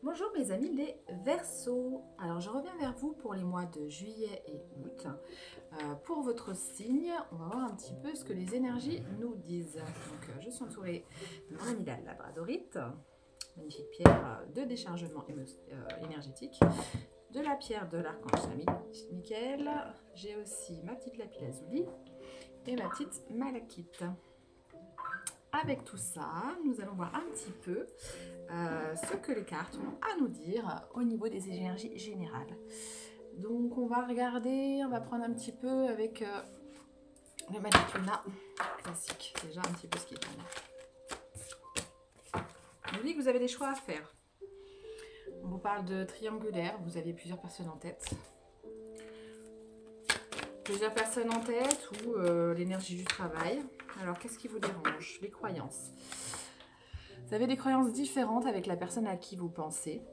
Bonjour mes amis les Verseaux. Alors je reviens vers vous pour les mois de juillet et août. Pour votre signe, on va voir un petit peu ce que les énergies nous disent. Donc je suis entourée de mon ami la labradorite, magnifique pierre de déchargement énergétique, de la pierre de l'archange Michael. J'ai aussi ma petite lapis lazuli et ma petite malachite. Avec tout ça, nous allons voir un petit peu ce que les cartes ont à nous dire au niveau des énergies générales. Donc on va regarder, on va prendre un petit peu avec le Magic Luna classique, déjà un petit peu ce qui est en là. On vous dit que vous avez des choix à faire. On vous parle de triangulaire, vous avez plusieurs personnes en tête. Plusieurs personnes en tête ou l'énergie du travail. Alors qu'est-ce qui vous dérange? Les croyances. Vous avez des croyances différentes avec la personne à qui vous pensez.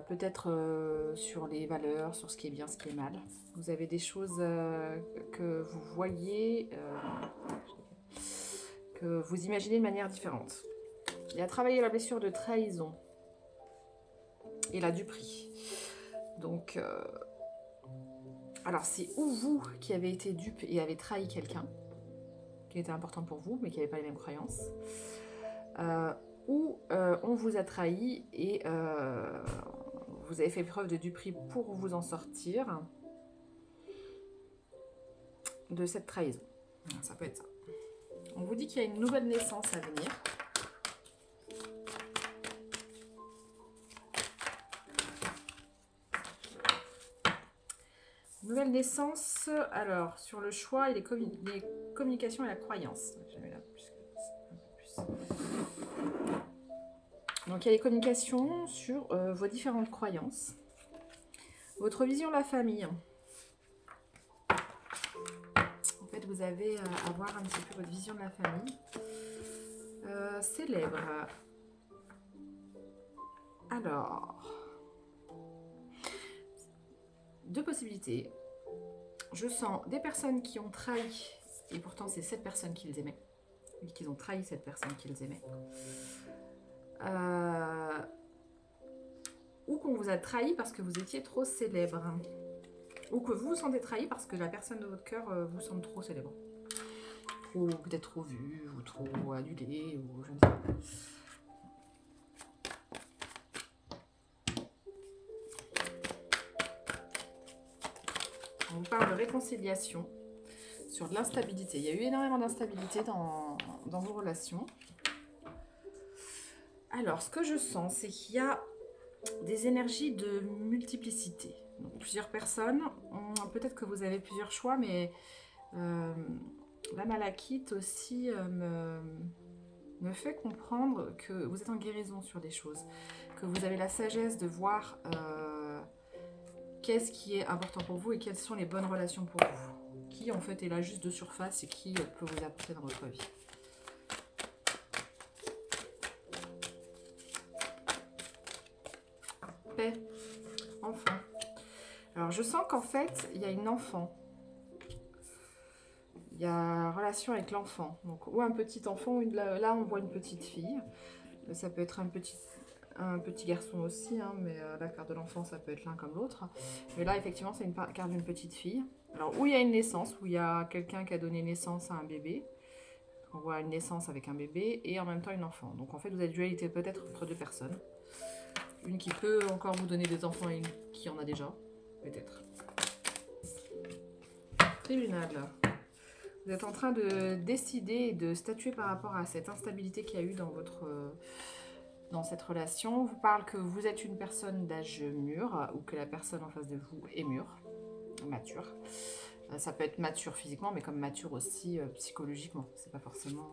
Peut-être sur les valeurs, sur ce qui est bien, ce qui est mal. Vous avez des choses que vous voyez, que vous imaginez de manière différente. Il a travaillé la blessure de trahison et la duperie. Donc, alors c'est ou vous qui avez été dupe et avez trahi quelqu'un qui était important pour vous, mais qui n'avait pas les mêmes croyances, ou on vous a trahi et vous avez fait preuve de duperie pour vous en sortir de cette trahison. Ça peut être ça. On vous dit qu'il y a une nouvelle naissance à venir. Nouvelle naissance, alors sur le choix et les communications et la croyance. Je mets là un peu plus. Donc il y a les communications sur vos différentes croyances. Votre vision de la famille. En fait, vous avez à voir un petit peu votre vision de la famille. Célèbre. Alors, deux possibilités. Je sens des personnes qui ont trahi, et pourtant c'est cette personne qu'ils aimaient, et qu'ils ont trahi cette personne qu'ils aimaient. Ou qu'on vous a trahi parce que vous étiez trop célèbre. Ou que vous vous sentez trahi parce que la personne de votre cœur vous semble trop célèbre. Ou peut-être trop vue, ou trop annulée, ou je ne sais pas. On vous parle de réconciliation, sur de l'instabilité. Il y a eu énormément d'instabilité dans vos relations. Alors, ce que je sens, c'est qu'il y a des énergies de multiplicité. Donc, plusieurs personnes, peut-être que vous avez plusieurs choix, mais la malachite aussi me fait comprendre que vous êtes en guérison sur des choses, que vous avez la sagesse de voir qu'est-ce qui est important pour vous et quelles sont les bonnes relations pour vous. Qui en fait est là juste de surface et qui peut vous apporter dans votre vie. Paix. Enfant. Alors je sens qu'en fait, il y a une enfant. Il y a relation avec l'enfant. Donc ou un petit enfant, ou là on voit une petite fille. Ça peut être un petit garçon aussi, hein, mais la carte de l'enfant, ça peut être l'un comme l'autre. Mais là, effectivement, c'est une carte d'une petite fille. Alors, où il y a une naissance, où il y a quelqu'un qui a donné naissance à un bébé. On voit une naissance avec un bébé et en même temps une enfant. Donc, en fait, vous avez dualité peut-être entre deux personnes. Une qui peut encore vous donner des enfants et une qui en a déjà, peut-être. Tribunal. Vous êtes en train de décider et de statuer par rapport à cette instabilité qu'il y a eu dans cette relation. On vous parle que vous êtes une personne d'âge mûr ou que la personne en face de vous est mûre, mature. Ça peut être mature physiquement, mais comme mature aussi psychologiquement. C'est pas forcément...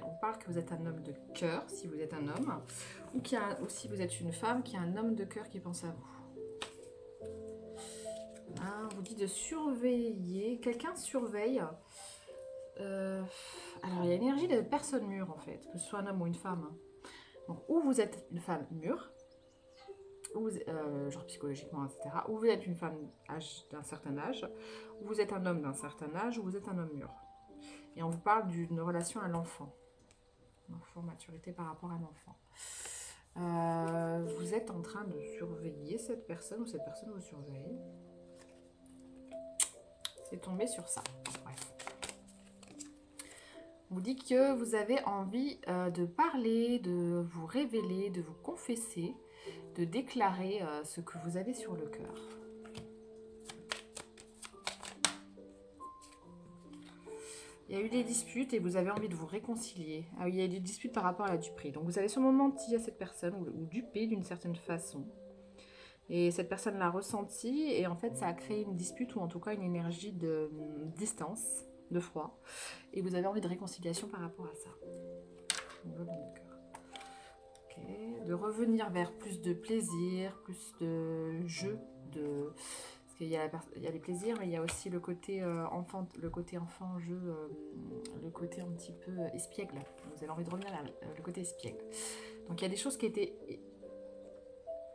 On parle que vous êtes un homme de cœur, si vous êtes un homme, ou si vous êtes une femme, qui a un homme de cœur qui pense à vous. On vous dit de surveiller. Quelqu'un surveille. Alors, il y a l'énergie de personne mûre, en fait, que ce soit un homme ou une femme. Donc, ou vous êtes une femme mûre, ou, genre psychologiquement, etc. Ou vous êtes une femme d'un certain âge, ou vous êtes un homme d'un certain âge, ou vous êtes un homme mûr. Et on vous parle d'une relation à l'enfant. Enfant, maturité par rapport à l'enfant. Vous êtes en train de surveiller cette personne ou cette personne vous surveille. C'est tombé sur ça. Bref. On vous dit que vous avez envie de parler, de vous révéler, de vous confesser, de déclarer ce que vous avez sur le cœur. Il y a eu des disputes et vous avez envie de vous réconcilier. Ah oui, il y a eu des disputes par rapport à la duperie. Donc vous avez sûrement menti à cette personne ou dupé d'une certaine façon. Et cette personne l'a ressenti et en fait ça a créé une dispute ou en tout cas une énergie de distance, de froid. Et vous avez envie de réconciliation par rapport à ça. Okay. De revenir vers plus de plaisir, plus de jeu, parce qu'il y a les plaisirs, mais il y a aussi le côté enfant, le côté enfant-jeu, le côté un petit peu espiègle. Vous avez envie de revenir vers le côté espiègle. Donc il y a des choses qui étaient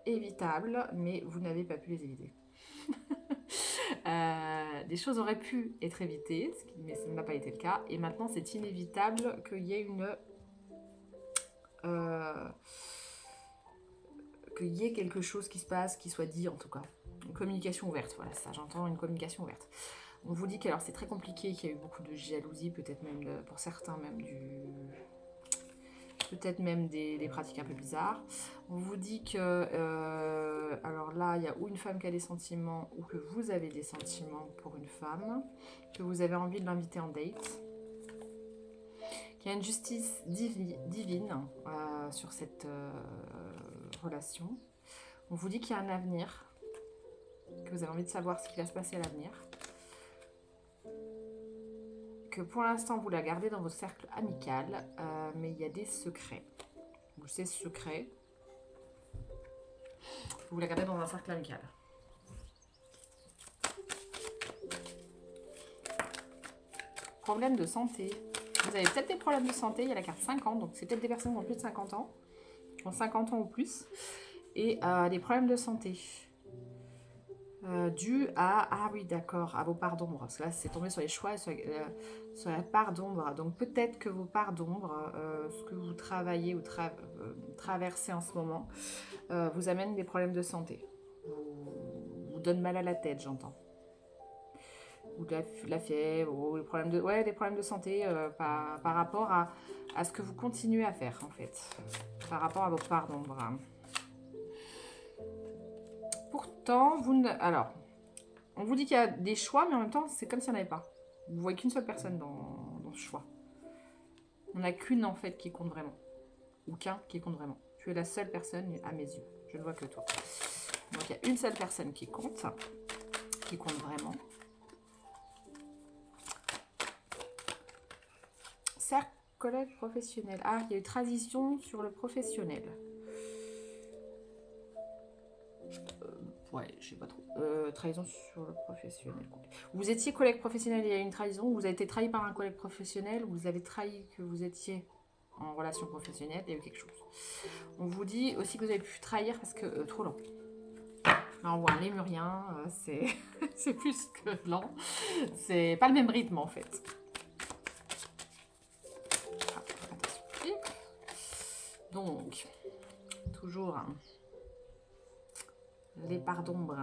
évitables, mais vous n'avez pas pu les éviter. Des choses auraient pu être évitées, mais ça n'a pas été le cas. Et maintenant, c'est inévitable qu'il y ait qu'il y ait quelque chose qui se passe, qui soit dit en tout cas. Une communication ouverte, voilà ça, j'entends une communication ouverte. On vous dit que alors c'est très compliqué, qu'il y a eu beaucoup de jalousie, peut-être même pour certains même peut-être même des pratiques un peu bizarres. On vous dit que alors là il y a ou une femme qui a des sentiments ou que vous avez des sentiments pour une femme, que vous avez envie de l'inviter en date, qu'il y a une justice divine sur cette relation. On vous dit qu'il y a un avenir, que vous avez envie de savoir ce qui va se passer à l'avenir, que pour l'instant vous la gardez dans votre cercle amical, mais il y a des secrets. Donc ces secrets, vous la gardez dans un cercle amical. Problème de santé. Vous avez peut-être des problèmes de santé, il y a la carte 50, donc c'est peut-être des personnes qui ont plus de 50 ans, qui ont 50 ans ou plus, et des problèmes de santé. Dû à, ah oui d'accord, à vos parts d'ombre, parce que là c'est tombé sur les choix, sur la part d'ombre, donc peut-être que vos parts d'ombre, ce que vous travaillez ou traversez en ce moment, vous amène des problèmes de santé, vous donne mal à la tête j'entends, ou de la fièvre, ou des problèmes de santé par rapport à ce que vous continuez à faire en fait, par rapport à vos parts d'ombre. Pourtant, alors, on vous dit qu'il y a des choix, mais en même temps, c'est comme s'il n'y en avait pas. Vous ne voyez qu'une seule personne dans ce choix. On n'a qu'une, en fait, qui compte vraiment. Ou qu'un qui compte vraiment. Tu es la seule personne à mes yeux. Je ne vois que toi. Donc, il y a une seule personne qui compte vraiment. Cercle, collègue, professionnel. Ah, il y a eu transition sur le professionnel. Ouais, je sais pas trop. Trahison sur le professionnel. Vous étiez collègue professionnel, il y a eu une trahison. Vous avez été trahi par un collègue professionnel. Vous avez trahi que vous étiez en relation professionnelle. Il y a eu quelque chose. On vous dit aussi que vous avez pu trahir parce que trop lent. Là, on voit un lémurien. C'est plus que lent. C'est pas le même rythme en fait. Ah, attention. Donc, toujours... les parts d'ombre.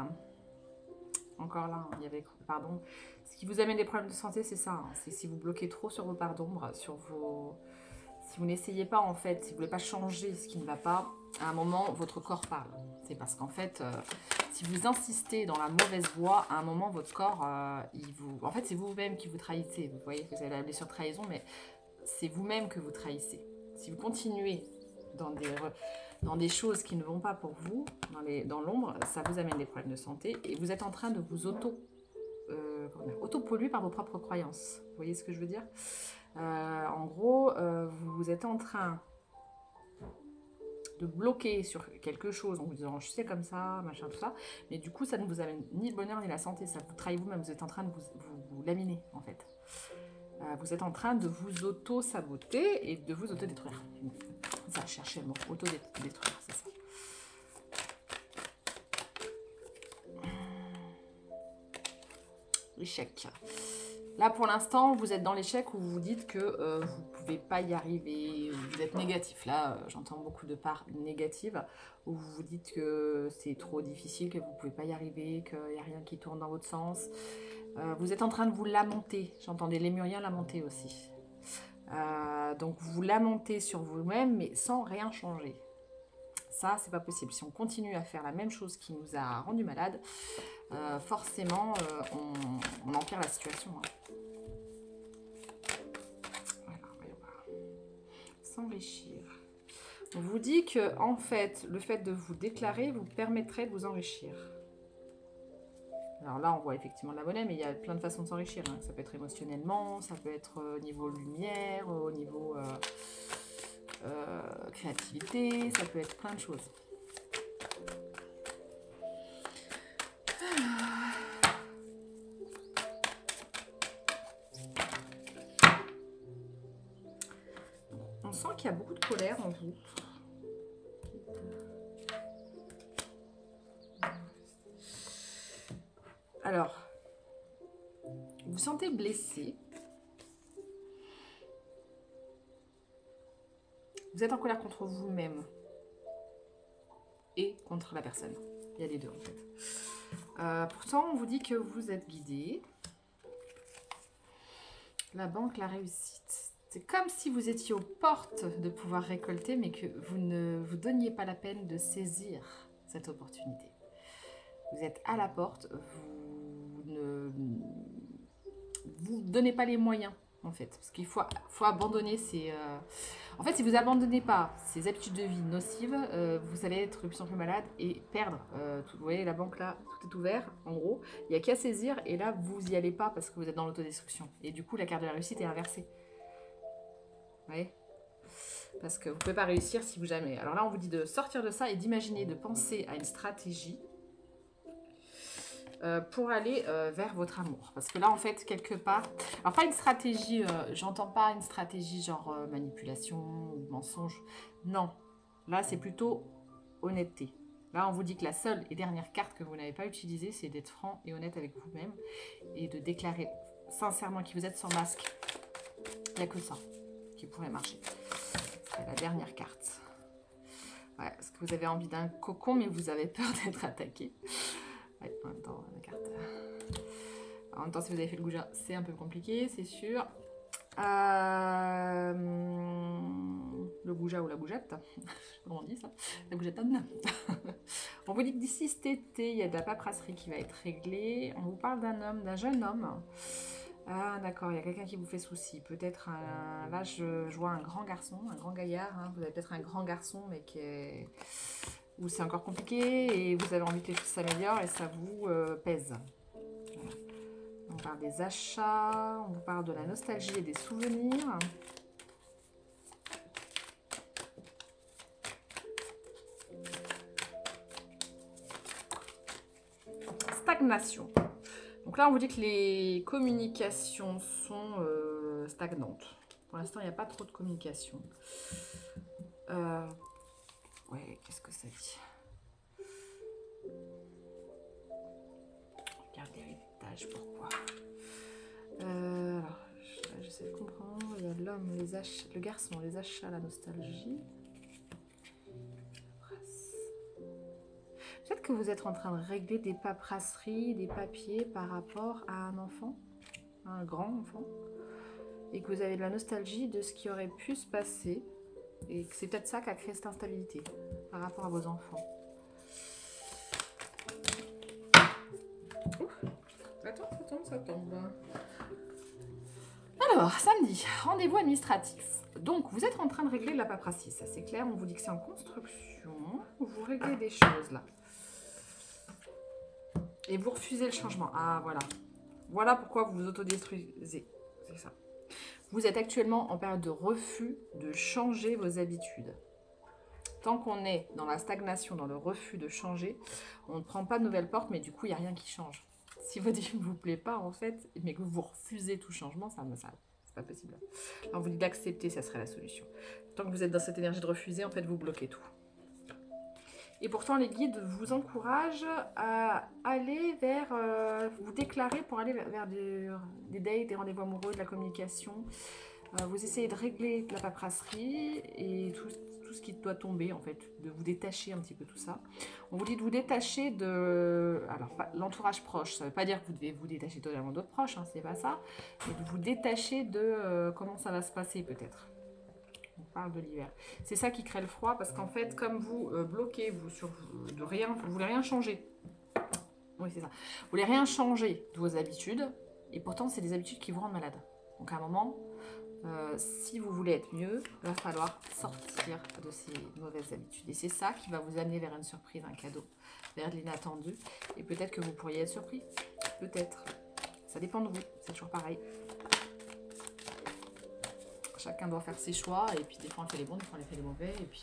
Encore là, il y avait pardon. Ce qui vous amène des problèmes de santé, c'est ça. C'est si vous bloquez trop sur vos parts d'ombre, si vous n'essayez pas en fait, si vous ne voulez pas changer ce qui ne va pas, à un moment, votre corps parle. C'est parce qu'en fait, si vous insistez dans la mauvaise voie, à un moment, votre corps, en fait, c'est vous-même qui vous trahissez. Vous voyez que vous avez la blessure de trahison, mais c'est vous-même que vous trahissez. Si vous continuez dans des choses qui ne vont pas pour vous, dans l'ombre, ça vous amène des problèmes de santé et vous êtes en train de vous auto-polluer par vos propres croyances. Vous voyez ce que je veux dire? En gros, vous êtes en train de bloquer sur quelque chose en vous disant je sais comme ça, machin, tout ça, mais du coup ça ne vous amène ni le bonheur ni la santé, ça vous trahit vous-même, vous êtes en train de vous laminer en fait. Vous êtes en train de vous auto-saboter et de vous auto-détruire. Ça, cherchez le mot, auto-détruire, c'est ça. Échec. Là, pour l'instant, vous êtes dans l'échec où vous vous dites que vous ne pouvez pas y arriver, vous êtes négatif. Là, j'entends beaucoup de parts négatives, où vous vous dites que c'est trop difficile, que vous ne pouvez pas y arriver, qu'il n'y a rien qui tourne dans votre sens. Vous êtes en train de vous lamenter. J'entends des lémuriens lamenter aussi. Donc, vous lamentez sur vous-même, mais sans rien changer. Ça, c'est pas possible. Si on continue à faire la même chose qui nous a rendu malade, forcément, on empire la situation. Hein. Voilà, voyons voir. S'enrichir. On vous dit que, en fait, le fait de vous déclarer vous permettrait de vous enrichir. Alors là, on voit effectivement de la monnaie, mais il y a plein de façons de s'enrichir. Hein. Ça peut être émotionnellement, ça peut être au niveau lumière, au niveau créativité, ça peut être plein de choses. On sent qu'il y a beaucoup de colère en vous. Alors, vous vous sentez blessé. Vous êtes en colère contre vous-même et contre la personne. Il y a les deux en fait. Pourtant, on vous dit que vous êtes guidé. La banque, la réussite. C'est comme si vous étiez aux portes de pouvoir récolter, mais que vous ne vous donniez pas la peine de saisir cette opportunité. Vous êtes à la porte, vous ne vous donnez pas les moyens, en fait. Parce qu'il faut abandonner ces... En fait, si vous abandonnez pas ces habitudes de vie nocives, vous allez être de plus en plus malade et perdre. Tout, vous voyez, la banque là, tout est ouvert, en gros. Il n'y a qu'à saisir et là, vous n'y allez pas parce que vous êtes dans l'autodestruction. Et du coup, la carte de la réussite est inversée. Vous voyez ? Parce que vous ne pouvez pas réussir si vous jamais... Alors là, on vous dit de sortir de ça et d'imaginer, de penser à une stratégie pour aller vers votre amour. Parce que là, en fait, quelque part... Alors, pas une stratégie, j'entends pas une stratégie genre manipulation ou mensonge. Non. Là, c'est plutôt honnêteté. Là, on vous dit que la seule et dernière carte que vous n'avez pas utilisée, c'est d'être franc et honnête avec vous-même et de déclarer sincèrement qui vous êtes sans masque. Il n'y a que ça qui pourrait marcher. C'est la dernière carte. Ouais, parce que vous avez envie d'un cocon, mais vous avez peur d'être attaqué. Ouais, en même temps, la carte. En même temps, si vous avez fait le goujat, c'est un peu compliqué, c'est sûr. Le goujat ou la goujette, comment on dit ça? La goujettonne. On vous dit que d'ici cet été, il y a de la paperasserie qui va être réglée. On vous parle d'un homme, d'un jeune homme. Ah d'accord, il y a quelqu'un qui vous fait souci. Peut-être, là je vois un grand garçon, un grand gaillard. Hein. Vous avez peut-être un grand garçon, mais qui est... où c'est encore compliqué et vous avez envie que les choses s'améliorent et ça vous pèse. Voilà. On parle des achats, on vous parle de la nostalgie et des souvenirs. Stagnation. Donc là, on vous dit que les communications sont stagnantes. Pour l'instant, il n'y a pas trop de communication. Ouais, qu'est-ce que ça dit? Regarde l'héritage, pourquoi? Alors, j'essaie de comprendre. Il y a l'homme, les achats, le garçon, les achats, la nostalgie. Peut-être que vous êtes en train de régler des paperasseries, des papiers par rapport à un enfant, un grand enfant, et que vous avez de la nostalgie de ce qui aurait pu se passer, et que c'est peut-être ça qui a créé cette instabilité par rapport à vos enfants. Ouf, ça tombe. Alors, samedi, rendez-vous administratif. Donc, vous êtes en train de régler de la paperasserie, ça c'est clair, on vous dit que c'est en construction, vous réglez des choses là. Et vous refusez le changement. Ah, voilà. Voilà pourquoi vous vous autodestruisez. C'est ça. Vous êtes actuellement en période de refus de changer vos habitudes. Tant qu'on est dans la stagnation, dans le refus de changer, on ne prend pas de nouvelles portes, mais du coup, il n'y a rien qui change. Si votre vie ne vous plaît pas, en fait, mais que vous refusez tout changement, ça c'est pas possible. Alors, vous dites d'accepter, ça serait la solution. Tant que vous êtes dans cette énergie de refuser, en fait, vous bloquez tout. Et pourtant, les guides vous encouragent à aller vers, vous déclarer pour aller vers des dates, des rendez-vous amoureux, de la communication. Vous essayez de régler la paperasserie et tout ce qui doit tomber, en fait, de vous détacher un petit peu tout ça. On vous dit de vous détacher de... Alors, l'entourage proche, ça ne veut pas dire que vous devez vous détacher totalement d'autres proches, hein, c'est pas ça. Mais de vous détacher de comment ça va se passer, peut-être. On parle de l'hiver. C'est ça qui crée le froid, parce qu'en fait, comme vous bloquez, vous voulez rien changer. Oui, c'est ça. Vous voulez rien changer de vos habitudes, et pourtant, c'est des habitudes qui vous rendent malade. Donc, à un moment... si vous voulez être mieux, il va falloir sortir de ces mauvaises habitudes. Et c'est ça qui va vous amener vers une surprise, un cadeau, vers de l'inattendu. Et peut-être que vous pourriez être surpris. Peut-être. Ça dépend de vous. C'est toujours pareil. Chacun doit faire ses choix. Et puis des fois on fait les bons, des fois on fait les mauvais. Et puis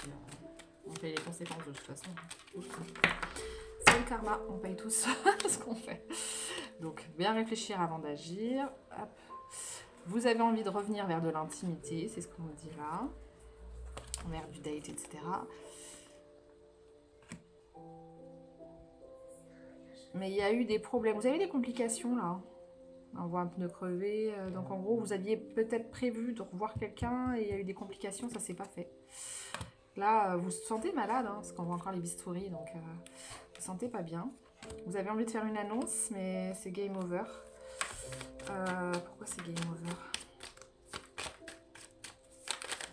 on paye les conséquences de toute façon. C'est le karma. On paye tous ce qu'on fait. Donc bien réfléchir avant d'agir. Hop. Vous avez envie de revenir vers de l'intimité, c'est ce qu'on nous dit là, vers du date, etc. Mais il y a eu des problèmes. Vous avez des complications là. On voit un pneu crevé. Donc en gros, vous aviez peut-être prévu de revoir quelqu'un et il y a eu des complications, ça s'est pas fait. Là, vous vous sentez malade, hein, parce qu'on voit encore les bistouris, donc vous vous sentez pas bien. Vous avez envie de faire une annonce, mais c'est game over. Pourquoi c'est game over?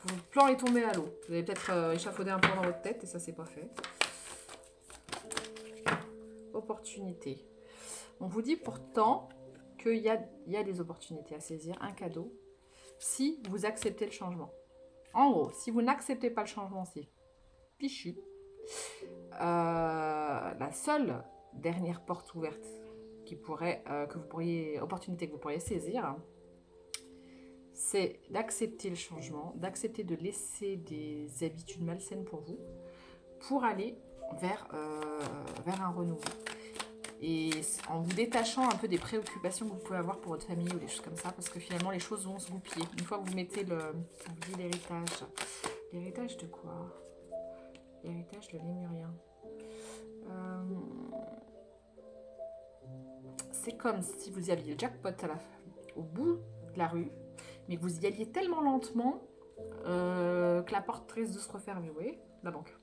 Votre plan est tombé à l'eau. Vous avez peut-être échafaudé un plan dans votre tête et ça c'est pas fait. Opportunité. On vous dit pourtant qu'il y a des opportunités à saisir, un cadeau, si vous acceptez le changement. En gros, si vous n'acceptez pas le changement, c'est fichu. La seule dernière porte ouverte opportunité que vous pourriez saisir, c'est d'accepter le changement, d'accepter de laisser des habitudes malsaines pour vous, pour aller vers un renouveau. Et en vous détachant un peu des préoccupations que vous pouvez avoir pour votre famille ou des choses comme ça, parce que finalement les choses vont se goupiller. Une fois que vous mettez on vous dit l'héritage. L'héritage de quoi? L'héritage de Lémurien. C'est comme si vous aviez le jackpot au bout de la rue, mais que vous y alliez tellement lentement que la porte risque de se refermer. Vous voyez, la banque.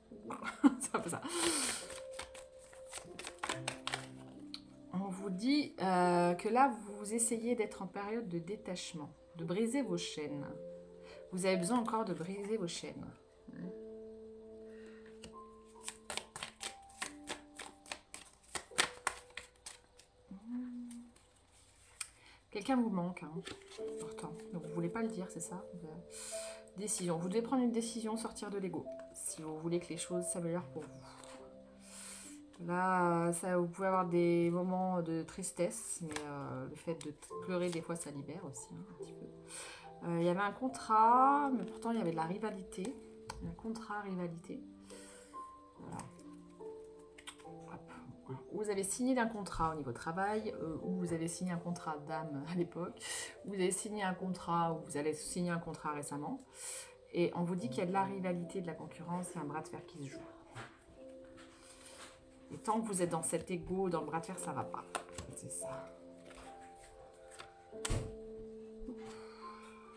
C'est un peu ça. On vous dit que là, vous essayez d'être en période de détachement, de briser vos chaînes. Vous avez besoin encore de briser vos chaînes. Quelqu'un vous manque, hein, pourtant. Donc vous ne voulez pas le dire, c'est ça? Décision. Vous devez prendre une décision, sortir de l'ego, si vous voulez que les choses s'améliorent pour vous. Là, vous pouvez avoir des moments de tristesse, mais le fait de pleurer, des fois, ça libère aussi, hein, un petit peu. Il y avait un contrat, mais pourtant, il y avait de la rivalité. Un contrat, rivalité. Voilà. Vous avez signé un contrat au niveau travail, ou vous avez signé un contrat d'âme à l'époque, ou vous avez signé un contrat, ou vous allez signer un contrat récemment, et on vous dit qu'il y a de la rivalité, de la concurrence, et un bras de fer qui se joue. Et tant que vous êtes dans cet ego, dans le bras de fer, ça va pas. C'est ça.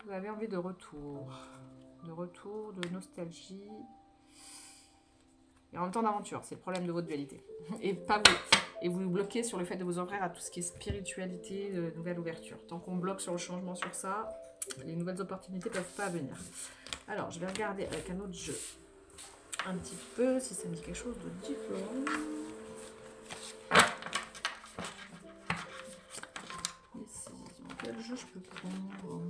Vous avez envie de retour, de nostalgie. Et en même temps d'aventure, c'est le problème de votre dualité. Et pas vous. Et vous vous bloquez sur le fait de vous ouvrir à tout ce qui est spiritualité, de nouvelle ouverture. Tant qu'on bloque sur le changement sur ça, les nouvelles opportunités ne peuvent pas venir. Alors, je vais regarder avec un autre jeu. Un petit peu, si ça me dit quelque chose de différent. Décision. Quel jeu je peux prendre ?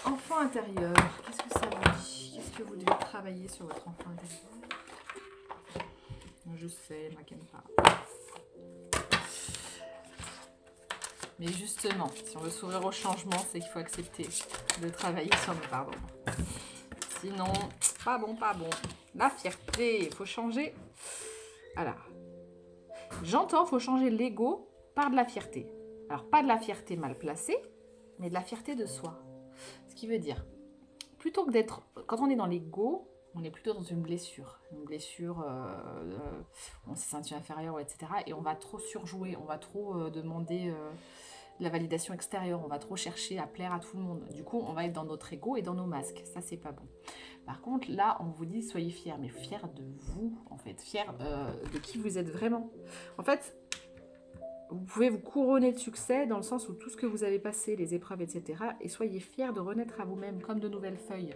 Enfant intérieur, qu'est-ce que ça vous dit? Qu'est-ce que vous devez travailler sur votre enfant intérieur? Je sais, je m'inquiète pas. Mais justement, si on veut s'ouvrir au changement, c'est qu'il faut accepter de travailler sur nos pardons. Sinon, pas bon, pas bon. La fierté, il faut changer. Alors, j'entends, il faut changer l'ego par de la fierté. Alors, pas de la fierté mal placée, mais de la fierté de soi. Ce qui veut dire, plutôt que d'être... Quand on est dans l'ego, on est plutôt dans une blessure. Une blessure, on s'est senti inférieur, etc. Et on va trop surjouer, on va trop demander de la validation extérieure, on va trop chercher à plaire à tout le monde. Du coup, on va être dans notre ego et dans nos masques. Ça, c'est pas bon. Par contre, là, on vous dit, soyez fiers, mais fiers de vous, en fait. Fiers de qui vous êtes vraiment. En fait, vous pouvez vous couronner de succès dans le sens où tout ce que vous avez passé, les épreuves, etc. Et soyez fiers de renaître à vous-même comme de nouvelles feuilles.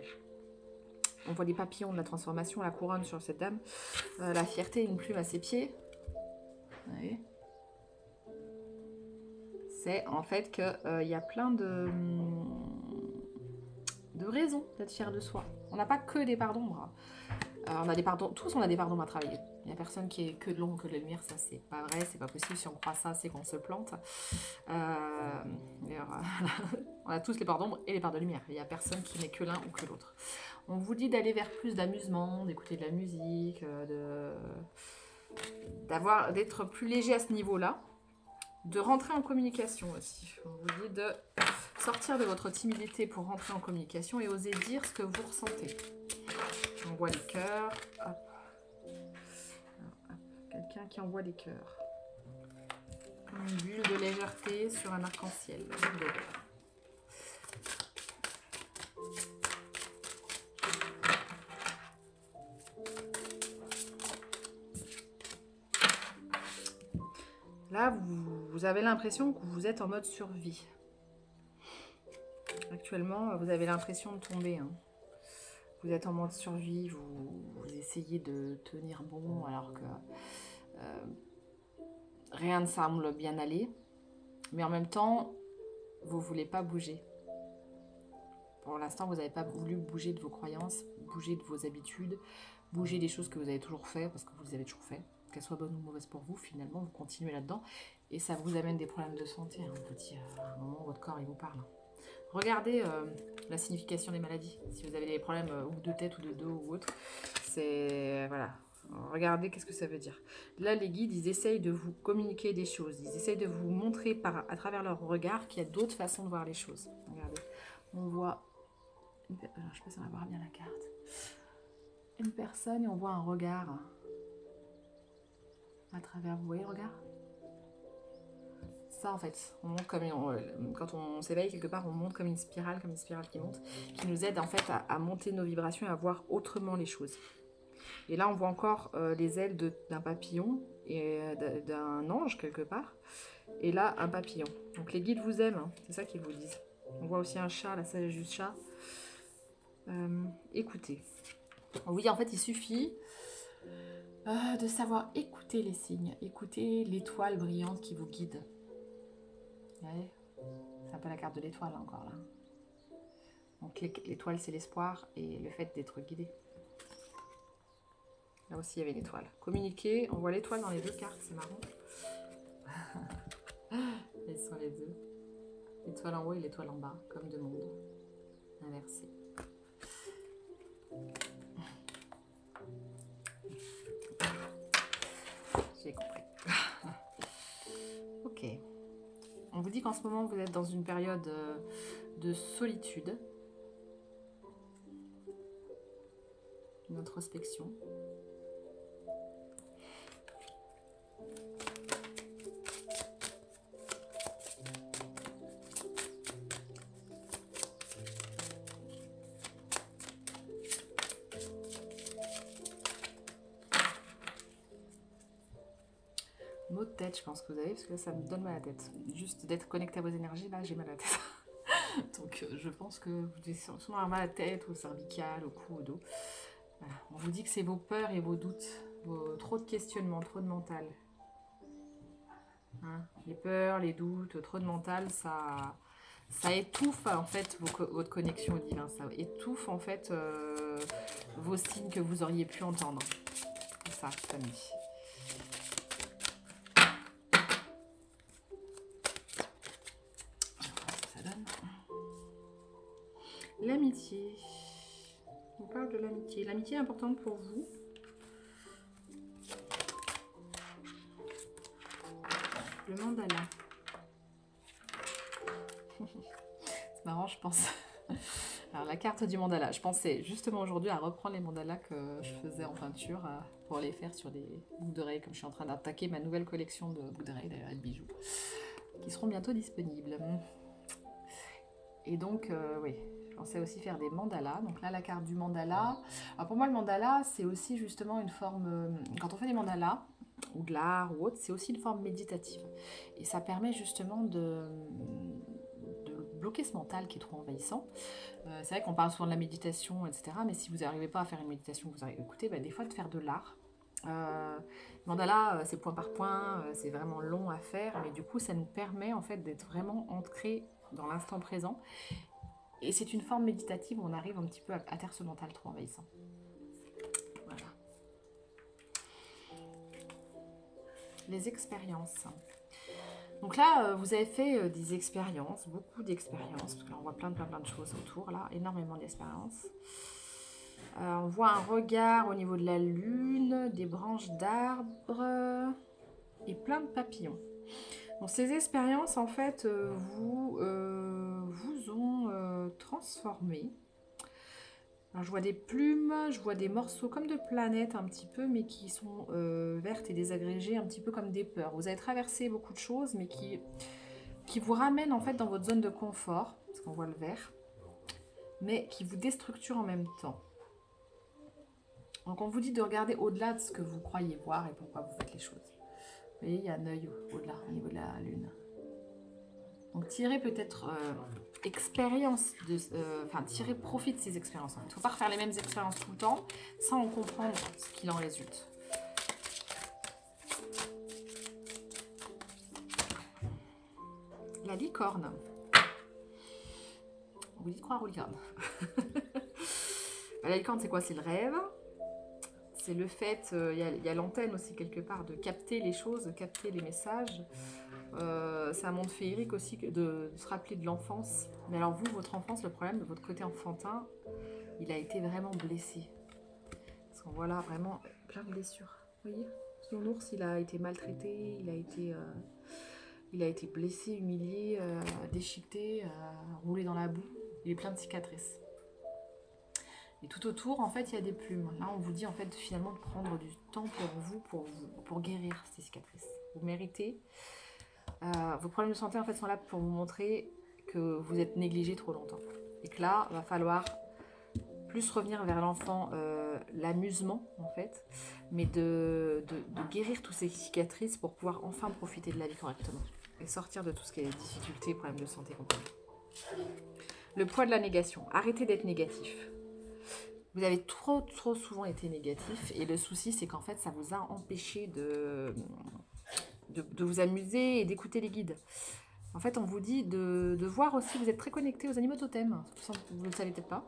On voit les papillons de la transformation, la couronne sur cette dame. La fierté, une plume à ses pieds. Ouais. C'est en fait qu'il y a plein de raisons d'être fier de soi. On n'a pas que des parts d'ombre. On a des parts d'ombre, tous on a des parts d'ombre à travailler. Il n'y a personne qui est que de l'ombre, que de la lumière, ça c'est pas vrai, c'est pas possible. Si on croit ça, c'est qu'on se plante. D'ailleurs, on a tous les parts d'ombre et les parts de lumière. Il n'y a personne qui n'est que l'un ou que l'autre. On vous dit d'aller vers plus d'amusement, d'écouter de la musique, d'être plus léger à ce niveau-là. De rentrer en communication aussi. On vous dit de sortir de votre timidité pour rentrer en communication et oser dire ce que vous ressentez. J'envoie les cœurs. Hop. Quelqu'un qui envoie les cœurs. Comme une bulle de légèreté sur un arc-en-ciel. Là, vous avez l'impression que vous êtes en mode survie. Actuellement, vous avez l'impression de tomber. Hein. Vous êtes en mode survie, vous essayez de tenir bon alors que rien ne semble bien aller. Mais en même temps, vous ne voulez pas bouger. Pour l'instant, vous n'avez pas voulu bouger de vos croyances, bouger de vos habitudes, bouger des choses que vous avez toujours fait, parce que vous les avez toujours fait. Qu'elles soient bonnes ou mauvaises pour vous, finalement, vous continuez là-dedans. Et ça vous amène des problèmes de santé. Hein. On vous dit, à un moment, votre corps, il vous parle. Regardez la signification des maladies. Si vous avez des problèmes ou de tête ou de dos ou autre, c'est... Voilà. Regardez qu'est-ce que ça veut dire. Là, les guides, ils essayent de vous communiquer des choses. Ils essayent de vous montrer à travers leur regard qu'il y a d'autres façons de voir les choses. Regardez. On voit... Alors, je ne sais pas si on va voir bien la carte. Une personne et on voit un regard à travers, vous voyez le regard? Ça en fait, on monte comme quand on s'éveille quelque part, on monte comme une spirale qui monte, qui nous aide en fait à monter nos vibrations et à voir autrement les choses. Et là on voit encore les ailes d'un papillon et d'un ange quelque part, et là un papillon. Donc les guides vous aiment, hein, c'est ça qu'ils vous disent. On voit aussi un chat, là c'est juste chat. Écoutez. Oui, en fait il suffit de savoir écouter les signes, écouter l'étoile brillante qui vous guide. Vous voyez, c'est un peu la carte de l'étoile encore là. Donc l'étoile c'est l'espoir et le fait d'être guidé. Là aussi il y avait l'étoile. Communiquer, on voit l'étoile dans les deux cartes, c'est marrant. Elles sont les deux. L'étoile en haut et l'étoile en bas, comme deux mondes. Inversés. J'ai compris. Ok. On vous dit qu'en ce moment, vous êtes dans une période de solitude, d'introspection. Maux de tête, je pense que vous avez, parce que ça me donne mal à la tête. Juste d'être connecté à vos énergies, là, j'ai mal à la tête. Donc, je pense que vous avez sûrement mal à la tête, au cervical, au cou, au dos. Voilà. On vous dit que c'est vos peurs et vos doutes, trop de questionnements, trop de mental. Hein, les peurs, les doutes, trop de mental, ça étouffe en fait votre connexion au divin. Ça étouffe en fait vos signes que vous auriez pu entendre. C'est ça, famille. L'amitié. On parle de l'amitié. L'amitié est importante pour vous. Le mandala. je pense. Alors, la carte du mandala. Je pensais justement aujourd'hui à reprendre les mandalas que je faisais en peinture pour les faire sur des boucles d'oreilles, comme je suis en train d'attaquer ma nouvelle collection de boucles d'oreilles, d'ailleurs, et de bijoux, qui seront bientôt disponibles. Et donc, oui, je pensais aussi faire des mandalas. Donc là, la carte du mandala. Alors pour moi, le mandala, c'est aussi justement une forme... quand on fait des mandalas, ou de l'art ou autre, c'est aussi une forme méditative. Et ça permet justement de bloquer ce mental qui est trop envahissant. C'est vrai qu'on parle souvent de la méditation, etc. Mais si vous n'arrivez pas à faire une méditation, vous arrivez à écouter, des fois de faire de l'art. Mandala, c'est point par point, c'est vraiment long à faire, mais du coup, ça nous permet en fait d'être vraiment ancré dans l'instant présent. Et c'est une forme méditative où on arrive un petit peu à taire ce mental trop envahissant. Voilà. Les expériences. Donc là, vous avez fait des expériences, beaucoup d'expériences, parce que là, on voit plein de choses autour, là, énormément d'expériences. On voit un regard au niveau de la lune, des branches d'arbres et plein de papillons. Donc ces expériences, en fait, vous ont transformé. Alors, je vois des plumes, je vois des morceaux comme de planètes un petit peu, mais qui sont vertes et désagrégées, un petit peu comme des peurs. Vous avez traversé beaucoup de choses, mais qui vous ramènent en fait dans votre zone de confort, parce qu'on voit le vert, mais qui vous déstructurent en même temps. Donc on vous dit de regarder au-delà de ce que vous croyez voir et pourquoi vous faites les choses. Vous voyez, il y a un œil au-delà, au niveau de la lune. Donc tirez peut-être expérience, tirez profit de ces expériences. Il ne faut pas refaire les mêmes expériences tout le temps sans en comprendre ce qu'il en résulte. La licorne. Vous dites croire aux licornes. La licorne, c'est quoi? C'est le rêve. C'est le fait, il y a l'antenne aussi quelque part, de capter les choses, de capter les messages. C'est un monde féerique aussi de se rappeler de l'enfance. Mais alors vous, votre enfance, le problème de votre côté enfantin, il a été vraiment blessé. Parce qu'on voit là vraiment plein de blessures. Vous voyez, son ours, il a été maltraité, il a été blessé, humilié, déchiqueté, roulé dans la boue. Il est plein de cicatrices. Et tout autour, en fait, il y a des plumes. Là, on vous dit en fait finalement de prendre du temps pour guérir ces cicatrices. Vous méritez. Vos problèmes de santé en fait sont là pour vous montrer que vous êtes négligé trop longtemps. Et que là, il va falloir plus revenir vers l'enfant, l'amusement en fait, mais de guérir toutes ces cicatrices pour pouvoir enfin profiter de la vie correctement. Et sortir de tout ce qui est difficultés, problèmes de santé compagnie. Le poids de la négation. Arrêtez d'être négatif. Vous avez trop souvent été négatif et le souci c'est qu'en fait ça vous a empêché de vous amuser et d'écouter les guides. En fait on vous dit de voir aussi, vous êtes très connecté aux animaux totems, vous ne le savez peut-être pas,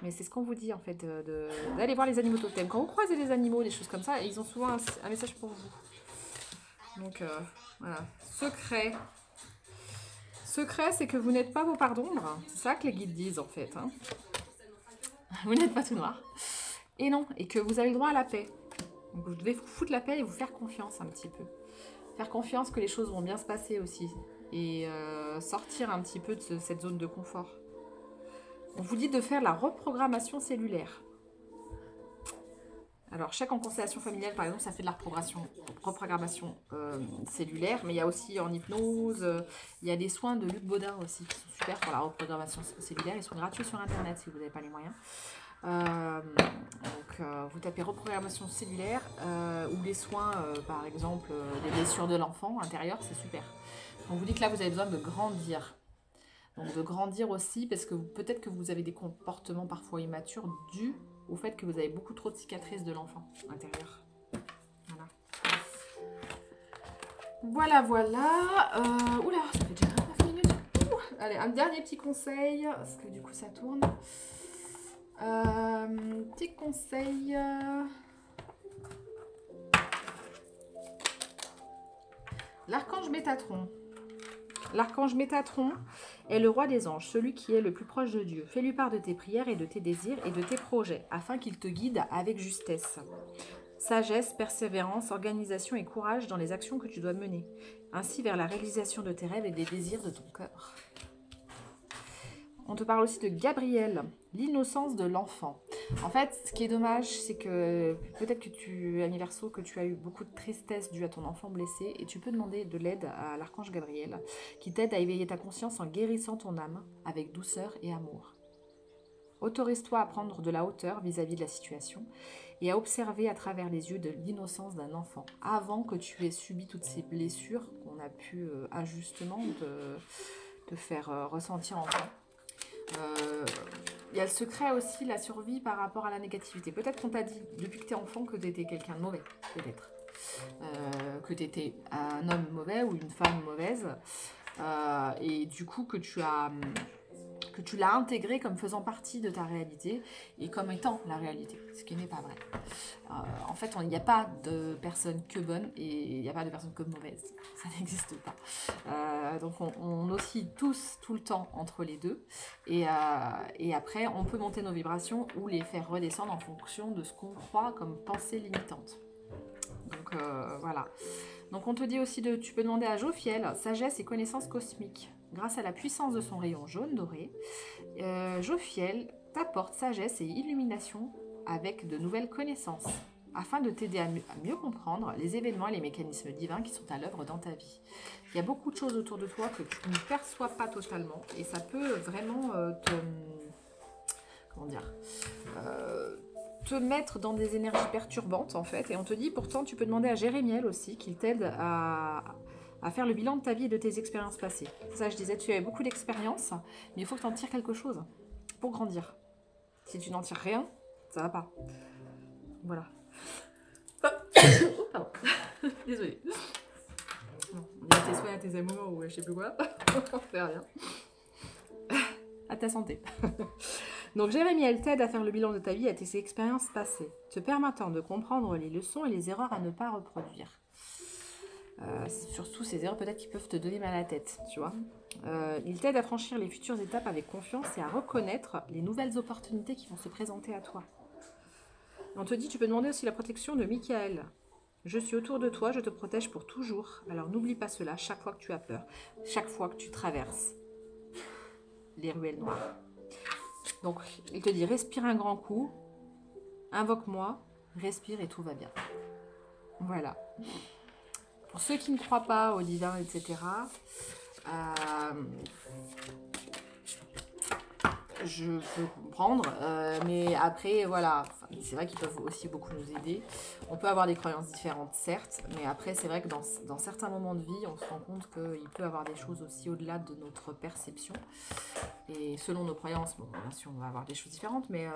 mais c'est ce qu'on vous dit en fait, d'aller voir les animaux totems. Quand vous croisez des animaux, des choses comme ça, ils ont souvent un message pour vous. Donc voilà, secret c'est que vous n'êtes pas vos parts d'ombre, c'est ça que les guides disent en fait, hein. Vous n'êtes pas tout noir. Et non, et que vous avez le droit à la paix. Donc vous devez vous foutre la paix et vous faire confiance un petit peu. Faire confiance que les choses vont bien se passer aussi. Et sortir un petit peu de cette zone de confort. On vous dit de faire la reprogrammation cellulaire. Alors, chaque en constellation familiale, par exemple, ça fait de la reprogrammation cellulaire, mais il y a aussi en hypnose, il y a des soins de Luc Baudin aussi, qui sont super pour la reprogrammation cellulaire. Ils sont gratuits sur Internet si vous n'avez pas les moyens. Vous tapez reprogrammation cellulaire ou les soins, par exemple, des blessures de l'enfant intérieur, c'est super. On vous dit que là, vous avez besoin de grandir. Donc, de grandir aussi, parce que peut-être que vous avez des comportements parfois immatures dus au fait que vous avez beaucoup trop de cicatrices de l'enfant intérieur. Voilà. Voilà. Oula, ça fait déjà 9 minutes. Allez, un dernier petit conseil, parce que du coup ça tourne. Petit conseil. L'archange Métatron. L'archange Métatron est le roi des anges, celui qui est le plus proche de Dieu. Fais-lui part de tes prières et de tes désirs et de tes projets, afin qu'il te guide avec justesse. Sagesse, persévérance, organisation et courage dans les actions que tu dois mener, ainsi vers la réalisation de tes rêves et des désirs de ton cœur. On te parle aussi de Gabriel, l'innocence de l'enfant. En fait, ce qui est dommage, c'est que peut-être que tu, ami Verseau, que tu as eu beaucoup de tristesse due à ton enfant blessé et tu peux demander de l'aide à l'archange Gabriel qui t'aide à éveiller ta conscience en guérissant ton âme avec douceur et amour. Autorise-toi à prendre de la hauteur vis-à-vis de la situation et à observer à travers les yeux de l'innocence d'un enfant avant que tu aies subi toutes ces blessures qu'on a pu injustement te faire ressentir enfant. Il y a le secret aussi, la survie par rapport à la négativité. Peut-être qu'on t'a dit depuis que tu es enfant que tu étais quelqu'un de mauvais, peut-être. Que tu étais un homme mauvais ou une femme mauvaise. Et du coup que tu l'as intégré comme faisant partie de ta réalité et comme étant la réalité, ce qui n'est pas vrai. En fait, il n'y a pas de personne que bonne et il n'y a pas de personne que mauvaise. Ça n'existe pas. Donc on oscille tous tout le temps entre les deux et après on peut monter nos vibrations ou les faire redescendre en fonction de ce qu'on croit comme pensée limitante. Donc voilà. Donc on te dit aussi tu peux demander à Jophiel, sagesse et connaissance cosmique. Grâce à la puissance de son rayon jaune doré, Jophiel t'apporte sagesse et illumination avec de nouvelles connaissances, afin de t'aider à mieux comprendre les événements et les mécanismes divins qui sont à l'œuvre dans ta vie. Il y a beaucoup de choses autour de toi que tu ne perçois pas totalement, et ça peut vraiment te mettre dans des énergies perturbantes en fait. Et on te dit pourtant tu peux demander à Jérémiel aussi qu'il t'aide à faire le bilan de ta vie et de tes expériences passées. Ça, je disais, tu avais beaucoup d'expériences, mais il faut que tu en tires quelque chose pour grandir. Si tu n'en tires rien, ça va pas. Voilà. Oh, pardon. Désolée. Bon, on dirait tes soins à tes amours ou je sais plus quoi. On fait rien. À ta santé. Donc Jérémiel t'aide à faire le bilan de ta vie et de tes expériences passées, te permettant de comprendre les leçons et les erreurs à ne pas reproduire. Surtout ces erreurs peut-être qui peuvent te donner mal à la tête, tu vois. Il t'aide à franchir les futures étapes avec confiance et à reconnaître les nouvelles opportunités qui vont se présenter à toi. On te dit, tu peux demander aussi la protection de Michael. Je suis autour de toi, je te protège pour toujours. Alors n'oublie pas cela chaque fois que tu as peur, chaque fois que tu traverses les ruelles noires. Donc il te dit, respire un grand coup, invoque-moi, respire et tout va bien. Voilà. Pour ceux qui ne croient pas au divin, etc., je peux comprendre, mais après, voilà, c'est vrai qu'ils peuvent aussi beaucoup nous aider. On peut avoir des croyances différentes, certes, mais après, c'est vrai que dans certains moments de vie, on se rend compte qu'il peut y avoir des choses aussi au-delà de notre perception. Et selon nos croyances, bon, bien sûr, on va avoir des choses différentes, mais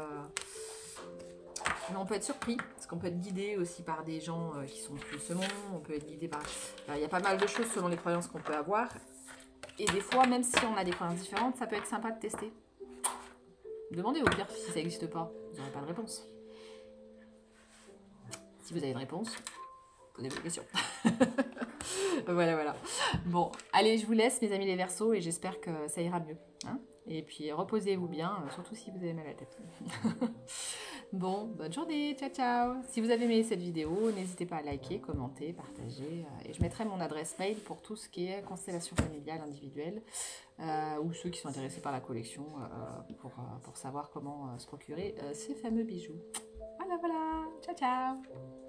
on peut être surpris, parce qu'on peut être guidé aussi par des gens qui sont plus second, on peut être guidé par... Il y a pas mal de choses selon les croyances qu'on peut avoir. Et des fois, même si on a des croyances différentes, ça peut être sympa de tester. Demandez au pire si ça n'existe pas, vous n'aurez pas de réponse. Si vous avez une réponse, posez-vous des questions. Voilà. Bon, allez, je vous laisse, mes amis les Verseaux, et j'espère que ça ira mieux. Hein, et puis, reposez-vous bien, surtout si vous avez mal à la tête. Bon, bonne journée, ciao ciao. Si vous avez aimé cette vidéo, n'hésitez pas à liker, commenter, partager. Et je mettrai mon adresse mail pour tout ce qui est constellation familiale individuelle ou ceux qui sont intéressés par la collection pour savoir comment se procurer ces fameux bijoux. Voilà, ciao ciao.